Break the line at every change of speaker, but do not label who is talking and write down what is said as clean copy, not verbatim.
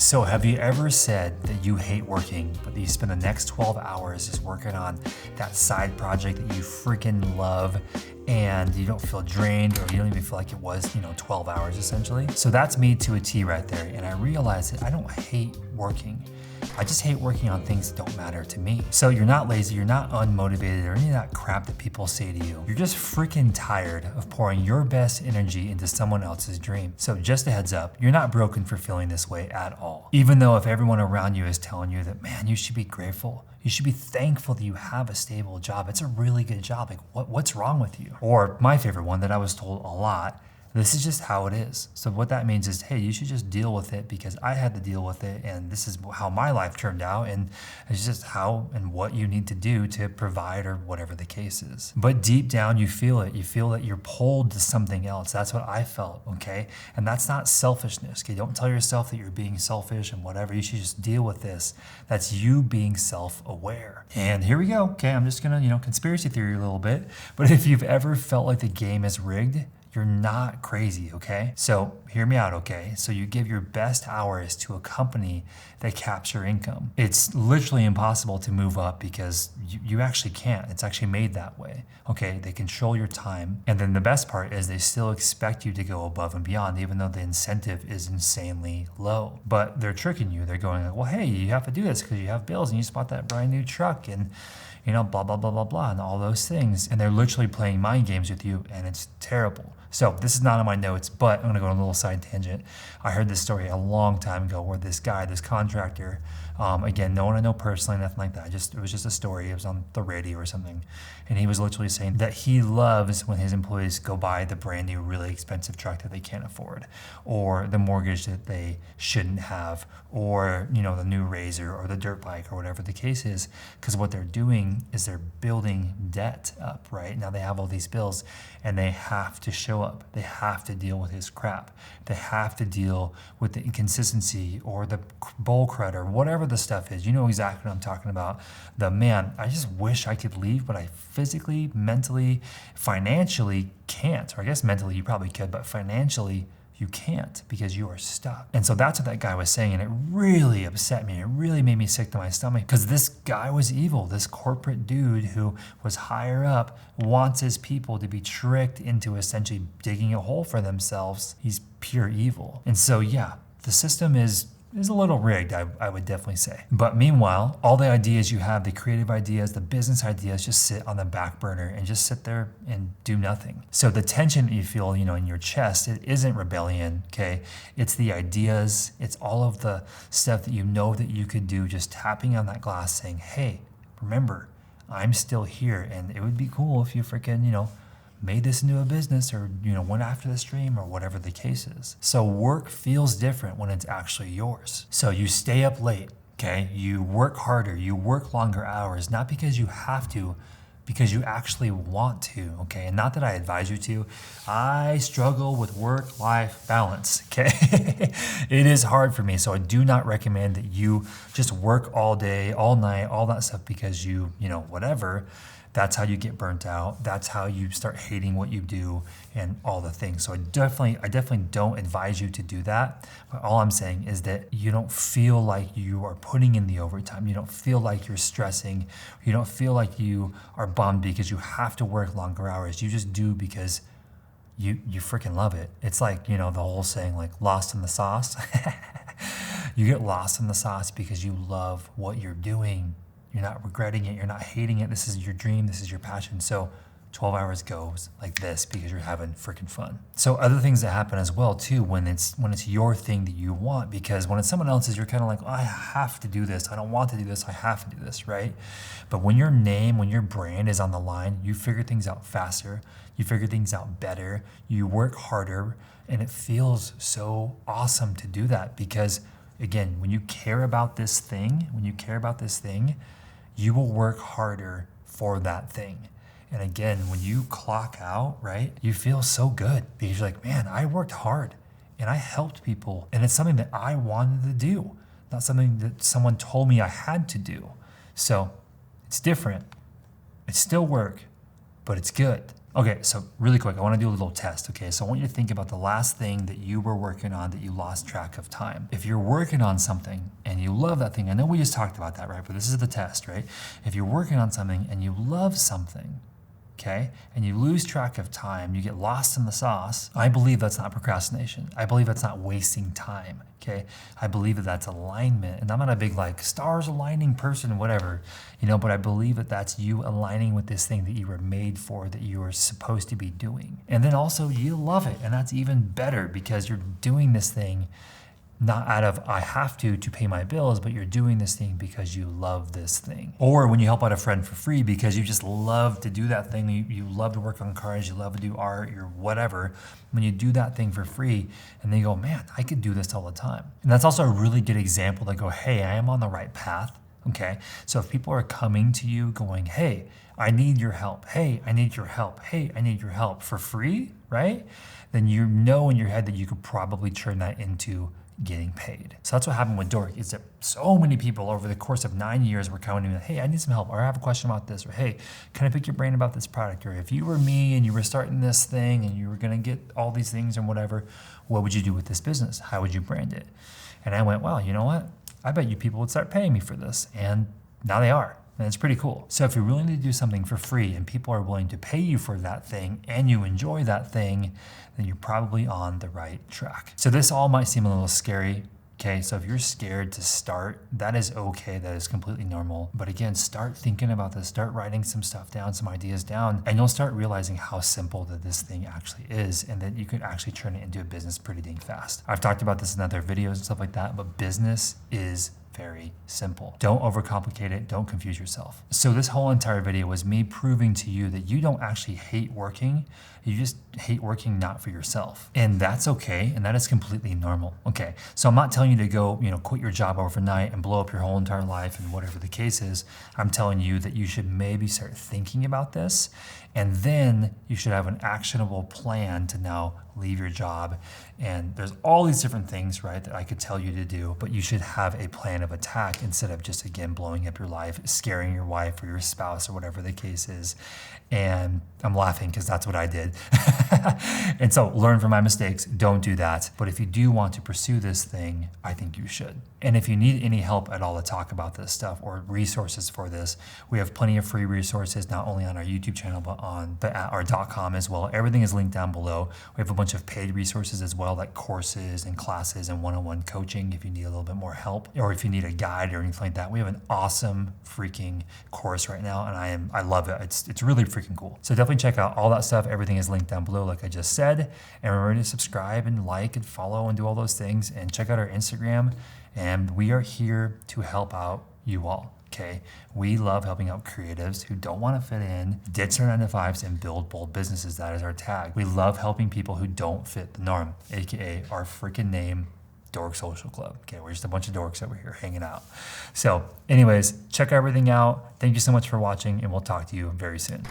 So have you ever said that you hate working, but you spend the next 12 hours just working on that side project that you freaking love and you don't feel drained, or you don't even feel like it was, 12 hours essentially? So that's me to a T right there. And I realized that I don't hate working. I just hate working on things that don't matter to me. So you're not lazy, you're not unmotivated, or any of that crap that people say to you. You're just freaking tired of pouring your best energy into someone else's dream. So just a heads up, you're not broken for feeling this way at all. Even though if everyone around you is telling you that, man, you should be grateful, you should be thankful that you have a stable job. It's a really good job. Like what's wrong with you? Or my favorite one that I was told a lot, this is just how it is. So what that means is, hey, you should just deal with it because I had to deal with it and this is how my life turned out, and it's just how and what you need to do to provide, or whatever the case is. But deep down you feel it. You feel that you're pulled to something else. That's what I felt, okay? And that's not selfishness, okay? Don't tell yourself that you're being selfish and whatever. You should just deal with this. That's you being self-aware. And here we go, okay? I'm just gonna, conspiracy theory a little bit. But if you've ever felt like the game is rigged, you're not crazy, okay? So hear me out, okay? So you give your best hours to a company that caps your income. It's literally impossible to move up because you actually can't. It's actually made that way, okay? They control your time. And then the best part is they still expect you to go above and beyond, even though the incentive is insanely low. But they're tricking you. They're going like, well, hey, you have to do this because you have bills and you just bought that brand new truck and blah, blah, blah, blah, blah, and all those things. And they're literally playing mind games with you, and it's terrible. So this is not on my notes, but I'm gonna go on a little side tangent. I heard this story a long time ago where this guy, this contractor, again, no one I know personally, nothing like that. It was just a story. It was on the radio or something. And he was literally saying that he loves when his employees go buy the brand new, really expensive truck that they can't afford, or the mortgage that they shouldn't have, or, the new Razor or the dirt bike or whatever the case is. Because what they're doing is they're building debt up, right? Now they have all these bills and they have to show up. They have to deal with his crap. They have to deal with the inconsistency or the bull crud or whatever the stuff is. You know exactly what I'm talking about. Man, I just wish I could leave, but I physically, mentally, financially can't. Or I guess mentally you probably could, but financially you can't because you are stuck. And so that's what that guy was saying. And it really upset me. It really made me sick to my stomach because this guy was evil. This corporate dude who was higher up wants his people to be tricked into essentially digging a hole for themselves. He's pure evil. And so, yeah, the system is a little rigged, I would definitely say. But meanwhile, all the ideas you have, the creative ideas, the business ideas, just sit on the back burner and just sit there and do nothing. So the tension that you feel, in your chest, it isn't rebellion, okay? It's the ideas, it's all of the stuff that you know that you could do, just tapping on that glass saying, hey, remember, I'm still here, and it would be cool if you freaking, made this into a business, or went after this dream, or whatever the case is. So work feels different when it's actually yours. So you stay up late, okay? You work harder, you work longer hours, not because you have to, because you actually want to, okay? And not that I advise you to. I struggle with work-life balance, okay? It is hard for me, so I do not recommend that you just work all day, all night, all that stuff because you whatever. That's how you get burnt out. That's how you start hating what you do and all the things. So I definitely don't advise you to do that. But all I'm saying is that you don't feel like you are putting in the overtime. You don't feel like you're stressing. You don't feel like you are bummed because you have to work longer hours. You just do because you freaking love it. It's like, the whole saying, like lost in the sauce. You get lost in the sauce because you love what you're doing. You're not regretting it. You're not hating it. This is your dream. This is your passion. So 12 hours goes like this because you're having freaking fun. So other things that happen as well too when it's your thing that you want, because when it's someone else's, you're kind of like, oh, I have to do this. I don't want to do this. I have to do this, right? But when your name, when your brand is on the line, you figure things out faster. You figure things out better. You work harder, and it feels so awesome to do that because, again, when you care about this thing, you will work harder for that thing. And again, when you clock out, right, you feel so good because you're like, man, I worked hard and I helped people. And it's something that I wanted to do, not something that someone told me I had to do. So it's different. It's still work, but it's good. Okay, so really quick, I want to do a little test, okay? So I want you to think about the last thing that you were working on that you lost track of time. If you're working on something and you love that thing, I know we just talked about that, right? But this is the test, right? If you're working on something and you love something, okay, and you lose track of time, you get lost in the sauce, I believe that's not procrastination. I believe that's not wasting time, okay? I believe that that's alignment. And I'm not a big like stars aligning person, whatever, but I believe that that's you aligning with this thing that you were made for, that you were supposed to be doing. And then also you love it. And that's even better because you're doing this thing not out of I have to pay my bills, but you're doing this thing because you love this thing. Or when you help out a friend for free because you just love to do that thing, you love to work on cars, you love to do art, you're whatever. When you do that thing for free and they go, man, I could do this all the time. And that's also a really good example to go, hey, I am on the right path. Okay, so if people are coming to you going, hey, I need your help. Hey, I need your help. Hey, I need your help for free, right? Then you know in your head that you could probably turn that into getting paid. So that's what happened with Dork, is that so many people over the course of 9 years were coming to me, hey, I need some help, or I have a question about this, or hey, can I pick your brain about this product? Or if you were me and you were starting this thing and you were gonna get all these things and whatever, what would you do with this business? How would you brand it? And I went, well, you know what? I bet you people would start paying me for this. And now they are. And it's pretty cool. So if you're willing to do something for free and people are willing to pay you for that thing and you enjoy that thing, then you're probably on the right track. So this all might seem a little scary. Okay, so if you're scared to start, that is okay. That is completely normal. But again, start thinking about this, start writing some stuff down, some ideas down, and you'll start realizing how simple that this thing actually is and that you can actually turn it into a business pretty dang fast. I've talked about this in other videos and stuff like that, but business is very simple. Don't overcomplicate it. Don't confuse yourself. So this whole entire video was me proving to you that you don't actually hate working. You just hate working not for yourself. And that's okay. And that is completely normal. Okay. So I'm not telling you to go, quit your job overnight and blow up your whole entire life and whatever the case is. I'm telling you that you should maybe start thinking about this. And then you should have an actionable plan to now leave your job. And there's all these different things, right, that I could tell you to do, but you should have a plan of attack instead of just, again, blowing up your life, scaring your wife or your spouse or whatever the case is. And I'm laughing because that's what I did. And so learn from my mistakes. Don't do that. But if you do want to pursue this thing, I think you should. And if you need any help at all to talk about this stuff or resources for this, we have plenty of free resources, not only on our YouTube channel, but at our .com as well. Everything is linked down below. We have a bunch of paid resources as well, like courses and classes and one-on-one coaching if you need a little bit more help, or if you need a guide or anything like that. We have an awesome freaking course right now, and I love it. It's really freaking cool. So definitely check out all that stuff. Everything is linked down below, like I just said. And remember to subscribe and like and follow and do all those things. And check out our Instagram. And we are here to help out you all. Okay, we love helping out creatives who don't want to fit in, ditch their 9-to-5s, and build bold businesses. That is our tag. We love helping people who don't fit the norm, aka our freaking name, Dork Social Club. Okay, we're just a bunch of dorks over here hanging out. So anyways, check everything out. Thank you so much for watching, and we'll talk to you very soon.